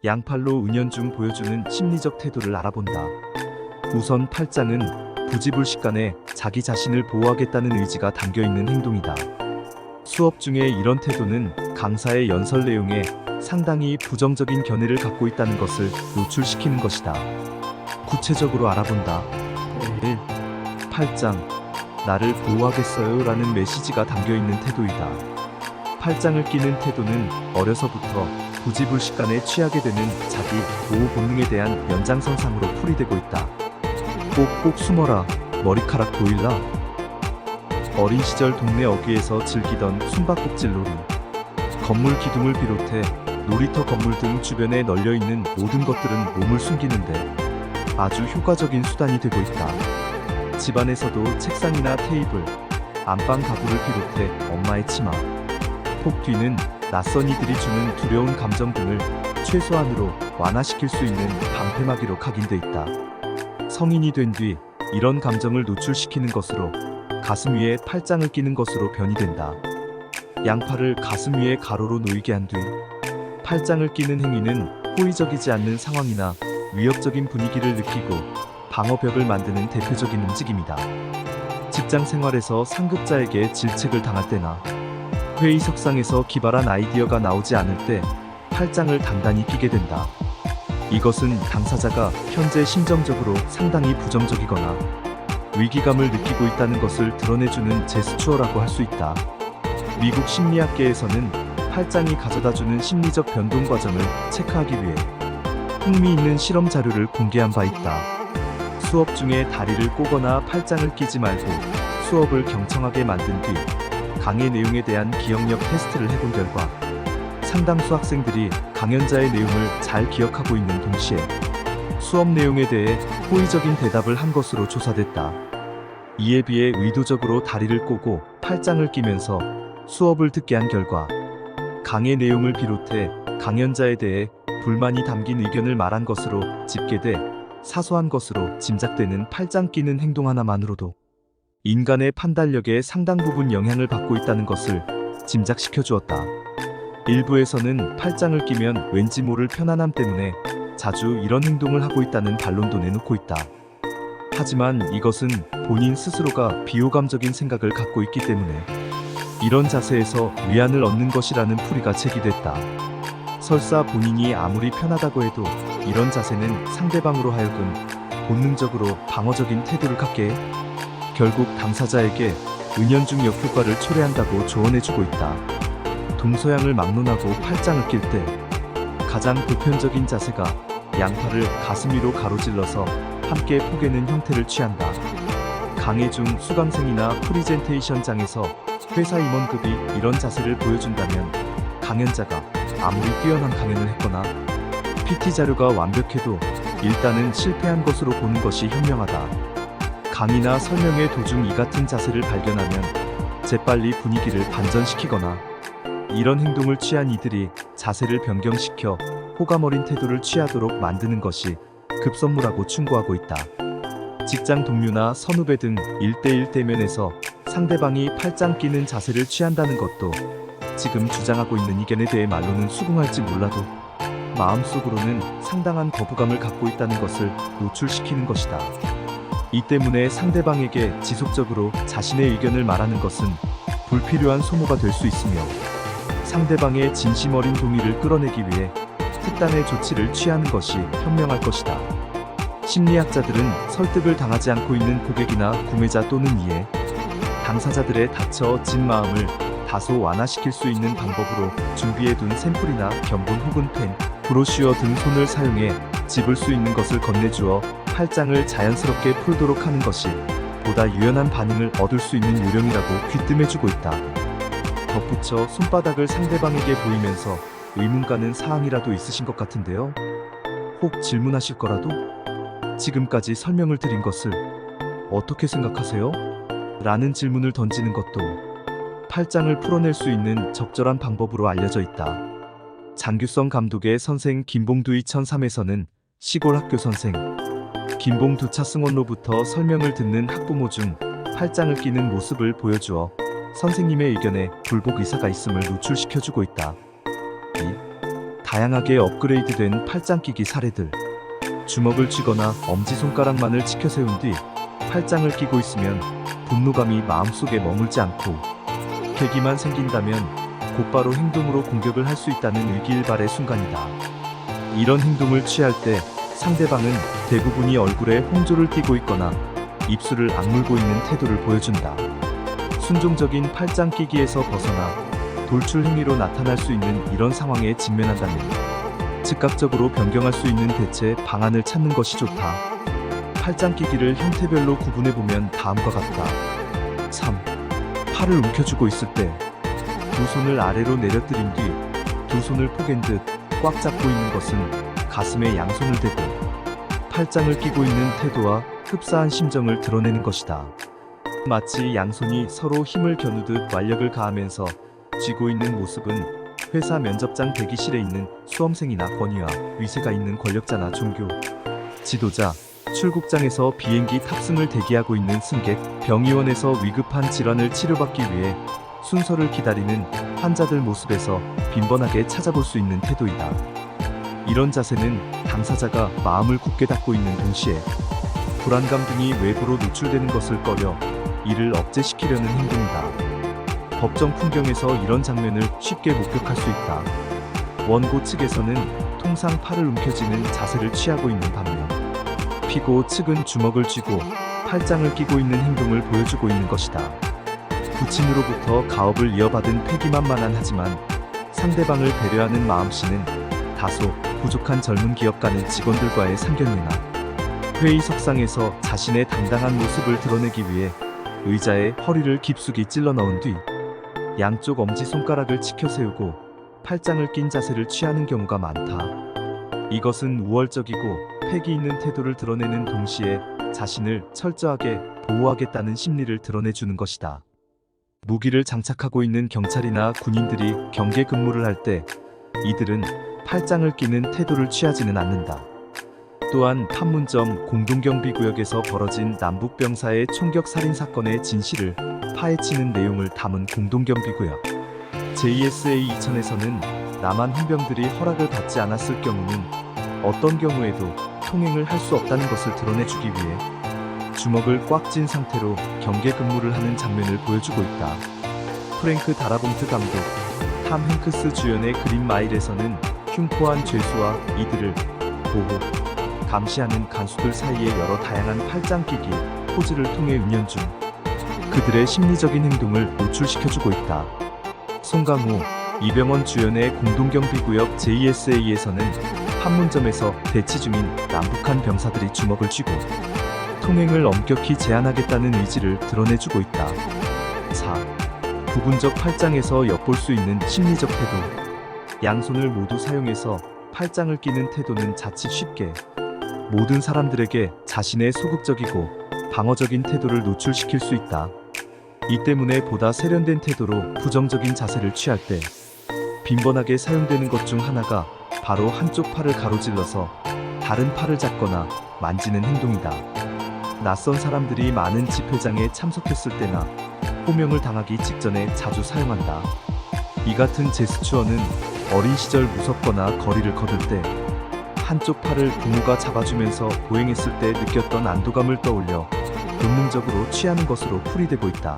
양팔로 은연중 보여주는 심리적 태도를 알아본다. 우선 팔짱은 부지불식간에 자기 자신을 보호하겠다는 의지가 담겨있는 행동이다. 수업 중에 이런 태도는 강사의 연설 내용에 상당히 부정적인 견해를 갖고 있다는 것을 노출시키는 것이다. 구체적으로 알아본다. 1. 팔짱, 나를 보호하겠어요? 라는 메시지가 담겨있는 태도이다. 팔짱을 끼는 태도는 어려서부터 부지불식간에 취하게 되는 자기 보호 본능에 대한 연장선상으로 풀이되고 있다. 꼭꼭 숨어라, 머리카락 보일라. 어린 시절 동네 어귀에서 즐기던 숨바꼭질 놀이. 건물 기둥을 비롯해 놀이터 건물 등 주변에 널려있는 모든 것들은 몸을 숨기는데 아주 효과적인 수단이 되고 있다. 집안에서도 책상이나 테이블, 안방 가구를 비롯해 엄마의 치마, 폭 뒤는 낯선 이들이 주는 두려운 감정 등을 최소한으로 완화시킬 수 있는 방패막이로 각인돼 있다. 성인이 된 뒤 이런 감정을 노출시키는 것으로 가슴 위에 팔짱을 끼는 것으로 변이된다. 양팔을 가슴 위에 가로로 놓이게 한 뒤 팔짱을 끼는 행위는 호의적이지 않는 상황이나 위협적인 분위기를 느끼고 방어벽을 만드는 대표적인 움직임이다. 직장 생활에서 상급자에게 질책을 당할 때나 회의석상에서 기발한 아이디어가 나오지 않을 때 팔짱을 단단히 끼게 된다. 이것은 당사자가 현재 심정적으로 상당히 부정적이거나 위기감을 느끼고 있다는 것을 드러내주는 제스처라고 할 수 있다. 미국 심리학계에서는 팔짱이 가져다주는 심리적 변동 과정을 체크하기 위해 흥미있는 실험 자료를 공개한 바 있다. 수업 중에 다리를 꼬거나 팔짱을 끼지 말고 수업을 경청하게 만든 뒤 강의 내용에 대한 기억력 테스트를 해본 결과 상당수 학생들이 강연자의 내용을 잘 기억하고 있는 동시에 수업 내용에 대해 호의적인 대답을 한 것으로 조사됐다. 이에 비해 의도적으로 다리를 꼬고 팔짱을 끼면서 수업을 듣게 한 결과 강의 내용을 비롯해 강연자에 대해 불만이 담긴 의견을 말한 것으로 집계돼 사소한 것으로 짐작되는 팔짱 끼는 행동 하나만으로도 인간의 판단력에 상당 부분 영향을 받고 있다는 것을 짐작시켜 주었다. 일부에서는 팔짱을 끼면 왠지 모를 편안함 때문에 자주 이런 행동을 하고 있다는 반론도 내놓고 있다. 하지만 이것은 본인 스스로가 비호감적인 생각을 갖고 있기 때문에 이런 자세에서 위안을 얻는 것이라는 풀이가 제기됐다. 설사 본인이 아무리 편하다고 해도 이런 자세는 상대방으로 하여금 본능적으로 방어적인 태도를 갖게 해 결국 당사자에게 은연중 역효과를 초래한다고 조언해주고 있다. 동서양을 막론하고 팔짱을 낄 때 가장 보편적인 자세가 양팔을 가슴 위로 가로질러서 함께 포개는 형태를 취한다. 강의 중 수강생이나 프리젠테이션장에서 회사 임원급이 이런 자세를 보여준다면 강연자가 아무리 뛰어난 강연을 했거나 PT 자료가 완벽해도 일단은 실패한 것으로 보는 것이 현명하다. 강의나 설명회 도중 이 같은 자세를 발견하면 재빨리 분위기를 반전시키거나 이런 행동을 취한 이들이 자세를 변경시켜 호감 어린 태도를 취하도록 만드는 것이 급선무라고 충고하고 있다. 직장 동료나 선후배 등 1대1 대면에서 상대방이 팔짱 끼는 자세를 취한다는 것도 지금 주장하고 있는 의견에 대해 말로는 수긍할지 몰라도 마음속으로는 상당한 거부감을 갖고 있다는 것을 노출시키는 것이다. 이 때문에 상대방에게 지속적으로 자신의 의견을 말하는 것은 불필요한 소모가 될 수 있으며 상대방의 진심 어린 동의를 끌어내기 위해 특단의 조치를 취하는 것이 현명할 것이다. 심리학자들은 설득을 당하지 않고 있는 고객이나 구매자 또는 이에 당사자들의 다쳐진 마음을 다소 완화시킬 수 있는 방법으로 준비해둔 샘플이나 견본 혹은 펜, 브로슈어 등 손을 사용해 집을 수 있는 것을 건네주어 팔짱을 자연스럽게 풀도록 하는 것이 보다 유연한 반응을 얻을 수 있는 요령이라고 귀뜸해주고 있다. 덧붙여 손바닥을 상대방에게 보이면서 의문 가는 사항이라도 있으신 것 같은데요. 혹 질문하실 거라도 지금까지 설명을 드린 것을 어떻게 생각하세요? 라는 질문을 던지는 것도 팔짱을 풀어낼 수 있는 적절한 방법으로 알려져 있다. 장규성 감독의 선생 김봉두 2003에서는 시골 학교 선생 김봉두 차승원로부터 설명을 듣는 학부모 중 팔짱을 끼는 모습을 보여주어 선생님의 의견에 불복 의사가 있음을 노출시켜주고 있다. 2. 다양하게 업그레이드된 팔짱 끼기 사례들. 주먹을 쥐거나 엄지손가락만을 치켜 세운 뒤 팔짱을 끼고 있으면 분노감이 마음속에 머물지 않고 계기만 생긴다면 곧바로 행동으로 공격을 할 수 있다는 위기일발의 순간이다. 이런 행동을 취할 때 상대방은 대부분이 얼굴에 홍조를 띠고 있거나 입술을 악물고 있는 태도를 보여준다. 순종적인 팔짱 끼기에서 벗어나 돌출 행위로 나타날 수 있는 이런 상황에 직면한다면 즉각적으로 변경할 수 있는 대체 방안을 찾는 것이 좋다. 팔짱 끼기를 형태별로 구분해보면 다음과 같다. 3. 팔을 움켜쥐고 있을 때 두 손을 아래로 내려뜨린 뒤 두 손을 포갠 듯 꽉 잡고 있는 것은 가슴에 양손을 대고 팔짱을 끼고 있는 태도와 흡사한 심정을 드러내는 것이다. 마치 양손이 서로 힘을 겨누듯 완력을 가하면서 쥐고 있는 모습은 회사 면접장 대기실에 있는 수험생이나 권위와 위세가 있는 권력자나 종교 지도자, 출국장에서 비행기 탑승을 대기하고 있는 승객, 병의원에서 위급한 질환을 치료받기 위해 순서를 기다리는 환자들 모습에서 빈번하게 찾아볼 수 있는 태도이다. 이런 자세는 당사자가 마음을 굳게 닫고 있는 동시에 불안감 등이 외부로 노출되는 것을 꺼려 이를 억제시키려는 행동이다. 법정 풍경에서 이런 장면을 쉽게 목격할 수 있다. 원고 측에서는 통상 팔을 움켜쥐는 자세를 취하고 있는 반면 피고 측은 주먹을 쥐고 팔짱을 끼고 있는 행동을 보여주고 있는 것이다. 부친으로부터 가업을 이어받은 패기만만한 하지만 상대방을 배려하는 마음씨는 다소 부족한 젊은 기업 가는 직원들과의 상견례나 회의석상에서 자신의 당당한 모습을 드러내기 위해 의자에 허리를 깊숙이 찔러 넣은 뒤 양쪽 엄지손가락을 치켜 세우고 팔짱을 낀 자세를 취하는 경우가 많다. 이것은 우월적이고 패기 있는 태도를 드러내는 동시에 자신을 철저하게 보호하겠다는 심리를 드러내주는 것이다. 무기를 장착하고 있는 경찰이나 군인들이 경계 근무를 할 때 이들은 팔짱을 끼는 태도를 취하지는 않는다. 또한 판문점 공동경비구역에서 벌어진 남북병사의 총격 살인 사건의 진실을 파헤치는 내용을 담은 공동경비구역 JSA 2000에서는 남한 헌병들이 허락을 받지 않았을 경우는 어떤 경우에도 통행을 할 수 없다는 것을 드러내주기 위해 주먹을 꽉 쥔 상태로 경계 근무를 하는 장면을 보여주고 있다. 프랭크 다라봉트 감독, 탐 행크스 주연의 그린 마일에서는 흉포한 죄수와 이들을 보호, 감시하는 간수들 사이의 여러 다양한 팔짱 끼기 포즈를 통해 은연중 그들의 심리적인 행동을 노출시켜주고 있다. 송강호, 이병헌 주연의 공동경비구역 JSA에서는 판문점에서 대치 중인 남북한 병사들이 주먹을 쥐고 통행을 엄격히 제한하겠다는 의지를 드러내주고 있다. 4. 부분적 팔짱에서 엿볼 수 있는 심리적 태도. 양손을 모두 사용해서 팔짱을 끼는 태도는 자칫 쉽게 모든 사람들에게 자신의 소극적이고 방어적인 태도를 노출시킬 수 있다. 이 때문에 보다 세련된 태도로 부정적인 자세를 취할 때 빈번하게 사용되는 것 중 하나가 바로 한쪽 팔을 가로질러서 다른 팔을 잡거나 만지는 행동이다. 낯선 사람들이 많은 집회장에 참석했을 때나 호명을 당하기 직전에 자주 사용한다. 이 같은 제스처는 어린 시절 무섭거나 거리를 거둘 때 한쪽 팔을 부모가 잡아주면서 보행했을 때 느꼈던 안도감을 떠올려 본능적으로 취하는 것으로 풀이되고 있다.